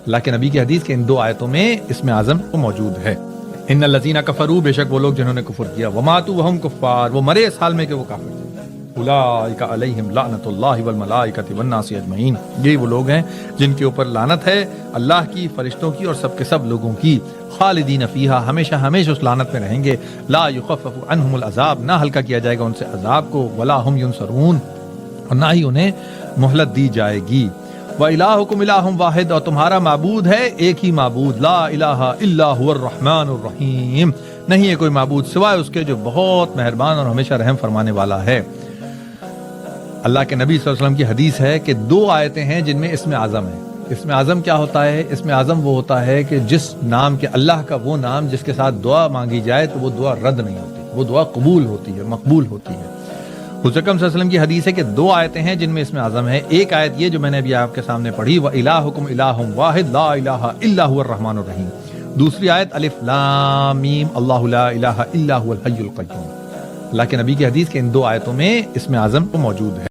اللہ کے نبی کی حدیث کے ان دو آیتوں میں اسم اعظم موجود ہے. ان الذین کفروا، بے شک وہ لوگ جنہوں نے کفر کیا، وماتوا وہم کفار، وہ مرے اس حال میں کہ وہ کافر تھے. اولئک علیہم لعنۃ اللہ والملائکۃ والناس اجمعین، یہ وہ لوگ ہیں جن کے اوپر لعنت ہے اللہ کی، فرشتوں کی اور سب کے سب لوگوں کی. خالدین فیہا، ہمیشہ ہمیشہ اس لعنت میں رہیں گے. لا یخفف عنہم العذاب، نہ ہلکا کیا جائے گا ان سے عذاب کو. ولا ہم ینصرون، اور نہ ہی انہیں مہلت دی جائے گی. وَإِلَٰهُكُمْ إِلَٰهٌ وَاحِدٌ، اور تمہارا معبود ہے ایک ہی معبود. لا الہ الا هو الرحمن الرحیم، نہیں ہے کوئی معبود سوائے اس کے جو بہت مہربان اور ہمیشہ رحم فرمانے والا ہے. اللہ کے نبی صلی اللہ علیہ وسلم کی حدیث ہے کہ دو آیتیں ہیں جن میں اسم اعظم ہے. اسم اعظم کیا ہوتا ہے؟ اسم اعظم وہ ہوتا ہے کہ جس نام کے، اللہ کا وہ نام جس کے ساتھ دعا مانگی جائے تو وہ دعا رد نہیں ہوتی، وہ دعا قبول ہوتی ہے، مقبول ہوتی ہے. حضور اکرم صلی اللہ علیہ وسلم کی حدیث ہے کہ دو آیتیں ہیں جن میں اسم اعظم ہے. ایک آیت یہ جو میں نے ابھی آپ کے سامنے پڑھی، وَإِلَٰهُكُمْ إِلَٰهٌ وَاحِدٌ لَا إِلَٰهَ إِلَّا هُوَ الرَّحْمَٰنُ الرَّحِيمُ. دوسری آیت الف لام میم اللہ لا الہ الا هو الحی القیوم. اللہ کے نبی کی حدیث کے ان دو آیتوں میں اسم اعظم موجود ہے.